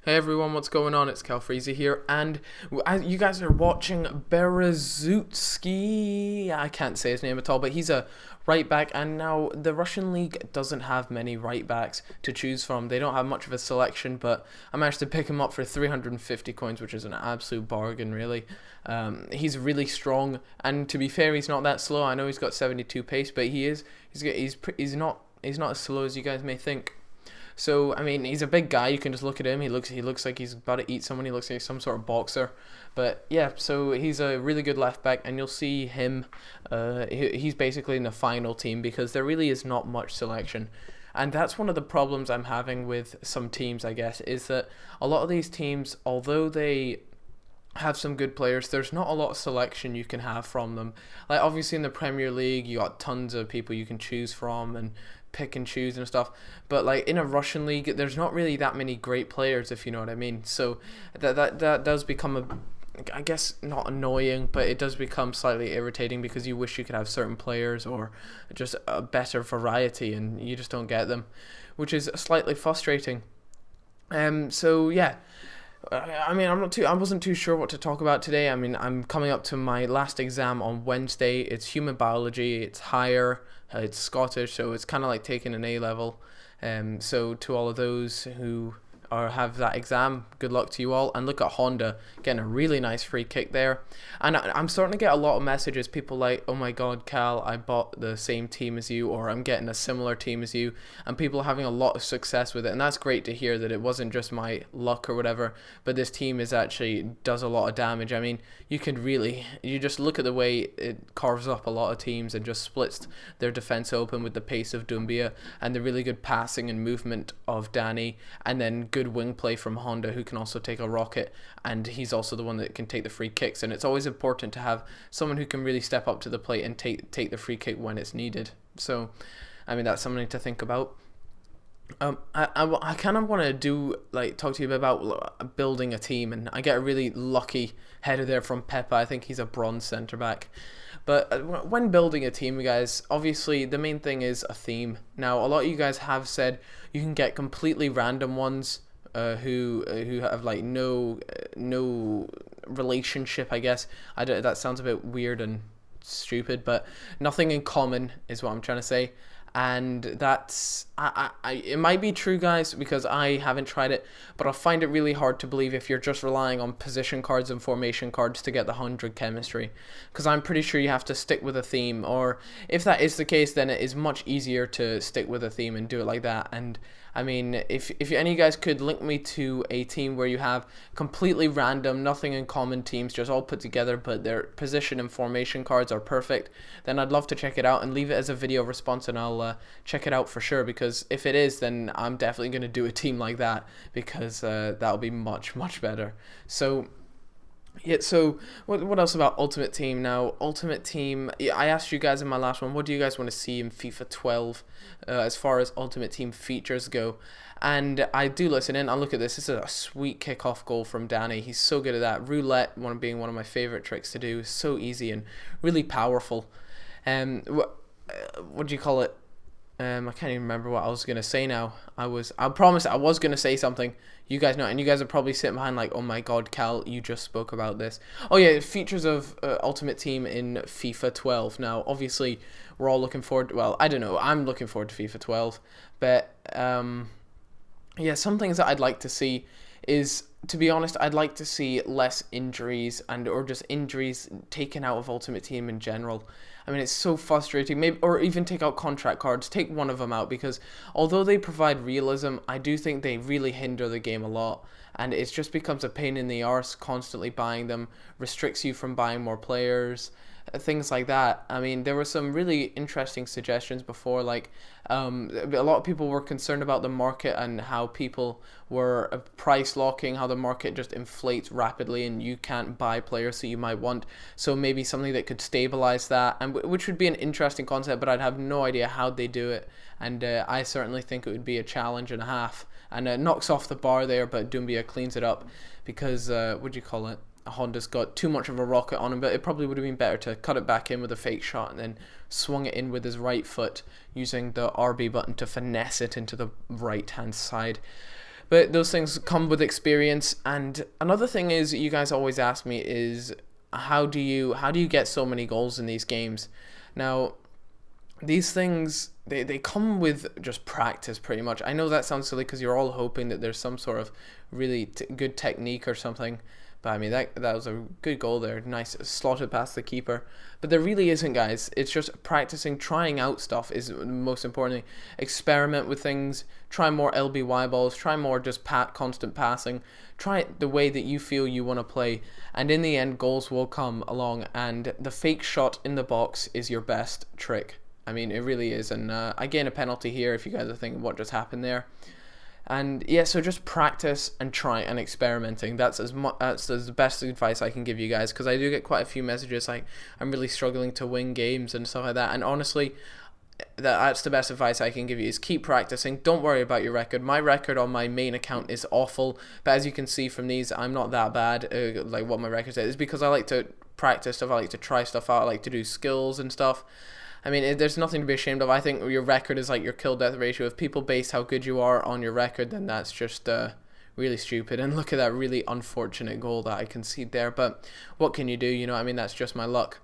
Hey everyone, what's going on? It's Calfreezy here, and you guys are watching Berezutski. I can't say his name at all, but he's a right back, and now the Russian league doesn't have many right backs to choose from. They don't have much of a selection, but I managed to pick him up for 350 coins, which is an absolute bargain, really. He's really strong, and to be fair, he's not that slow. I know he's got 72 pace, but he's not as slow as you guys may think. So I mean, he's a big guy. You can just look at him. He looks like he's about to eat someone. He looks like some sort of boxer. But yeah, so he's a really good left back, and you'll see him. He's basically in the final team because there really is not much selection. And that's one of the problems I'm having with some teams, I guess, is that a lot of these teams, although they have some good players, there's not a lot of selection you can have from them. Like obviously in the Premier League, you got tons of people you can choose from and pick and choose and stuff, but like in a Russian league, there's not really that many great players, if you know what I mean. So that does become I guess not annoying, but it does become slightly irritating because you wish you could have certain players or just a better variety, and you just don't get them, which is slightly frustrating. So yeah. I mean, I wasn't too sure what to talk about today. I mean, I'm coming up to my last exam on Wednesday. It's human biology. It's higher. It's Scottish, so it's kind of like taking an A level. So to all of those who have that exam, good luck to you all. And look at Honda getting a really nice free kick there. And I'm starting to get a lot of messages, people like, oh my god, Cal, I bought the same team as you, or I'm getting a similar team as you, and people are having a lot of success with it. And that's great to hear, that it wasn't just my luck or whatever, but this team is actually does a lot of damage. I mean, you just look at the way it carves up a lot of teams and just splits their defense open with the pace of Doumbia and the really good passing and movement of Danny, and then good wing play from Honda, who can also take a rocket, and he's also the one that can take the free kicks. And it's always important to have someone who can really step up to the plate and take the free kick when it's needed. So I mean, that's something to think about. I kind of want to talk to you about building a team, and I get a really lucky header there from Peppa. I think he's a bronze centre back. But when building a team, guys, obviously the main thing is a theme. Now, a lot of you guys have said you can get completely random ones who have like no relationship, I guess. That sounds a bit weird and stupid, but nothing in common is what I'm trying to say. And that's it might be true, guys, because I haven't tried it, but I find it really hard to believe if you're just relying on position cards and formation cards to get the 100 chemistry, because I'm pretty sure you have to stick with a theme, or if that is the case, then it is much easier to stick with a theme and do it like that. And I mean, if any of you guys could link me to a team where you have completely random, nothing in common teams, just all put together, but their position and formation cards are perfect, then I'd love to check it out and leave it as a video response, and I'll check it out for sure, because if it is, then I'm definitely going to do a team like that, because that'll be much better. So yeah, so what else about Ultimate Team? Now, Ultimate Team, I asked you guys in my last one, what do you guys want to see in FIFA 12 as far as Ultimate Team features go? And I do listen in. I look at this. This is a sweet kickoff goal from Danny. He's so good at that. Roulette, being one of my favorite tricks to do. So easy and really powerful. What do you call it? I can't even remember what I was gonna say now. I promise I was gonna say something. You guys know, and you guys are probably sitting behind like, oh my god, Cal, you just spoke about this. Oh yeah, features of Ultimate Team in FIFA 12. Now, obviously, we're all looking forward. Well, I don't know. I'm looking forward to FIFA 12, but yeah, some things that I'd like to see is, to be honest, I'd like to see less injuries or just injuries taken out of Ultimate Team in general. I mean, it's so frustrating. Maybe, or even take out contract cards. Take one of them out, because although they provide realism, I do think they really hinder the game a lot. And it just becomes a pain in the arse constantly buying them. Restricts you from buying more players. Things like that. I mean, there were some really interesting suggestions before, like a lot of people were concerned about the market and how people were price locking, how the market just inflates rapidly and you can't buy players that you might want. So maybe something that could stabilize that, and which would be an interesting concept, but I'd have no idea how they do it. And I certainly think it would be a challenge and a half, and knocks off the bar there, but Doumbia cleans it up because what do you call it? Honda's got too much of a rocket on him, but it probably would have been better to cut it back in with a fake shot and then swung it in with his right foot using the RB button to finesse it into the right hand side. But those things come with experience. And another thing is, you guys always ask me is, how do you get so many goals in these games? Now, these things, they come with just practice pretty much. I know that sounds silly because you're all hoping that there's some sort of really good technique or something. But I mean, that was a good goal there. Nice, slotted past the keeper. But there really isn't, guys. It's just practicing, trying out stuff is most importantly. Experiment with things. Try more LBY balls. Try more just constant passing. Try it the way that you feel you want to play. And in the end, goals will come along. And the fake shot in the box is your best trick. I mean, it really is. And I gain a penalty here if you guys are thinking what just happened there. And yeah, so just practice and try and experimenting. That's the best advice I can give you guys, because I do get quite a few messages like, I'm really struggling to win games and stuff like that. And honestly, that's the best advice I can give you, is keep practicing. Don't worry about your record. My record on my main account is awful, but as you can see from these, I'm not that bad. Like what my record is because I like to practice stuff. I like to try stuff out. I like to do skills and stuff. I mean, there's nothing to be ashamed of. I think your record is like your kill-death ratio. If people base how good you are on your record, then that's just really stupid. And look at that really unfortunate goal that I conceded there. But what can you do? You know, I mean, that's just my luck.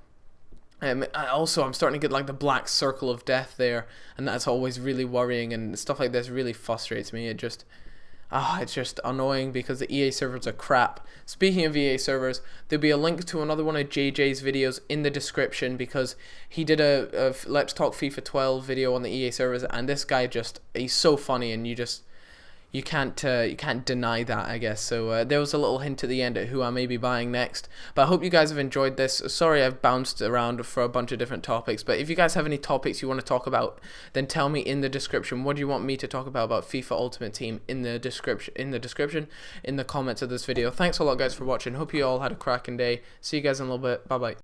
I'm starting to get like the black circle of death there, and that's always really worrying. And stuff like this really frustrates me. It's just annoying because the EA servers are crap. Speaking of EA servers, there'll be a link to another one of JJ's videos in the description, because he did a Let's Talk FIFA 12 video on the EA servers, and this guy he's so funny, and you can't deny that, I guess. So there was a little hint at the end at who I may be buying next. But I hope you guys have enjoyed this. Sorry I've bounced around for a bunch of different topics, but if you guys have any topics you want to talk about, then tell me in the description. What do you want me to talk about FIFA Ultimate Team in the description, in the comments of this video. Thanks a lot, guys, for watching. Hope you all had a cracking day. See you guys in a little bit. Bye bye.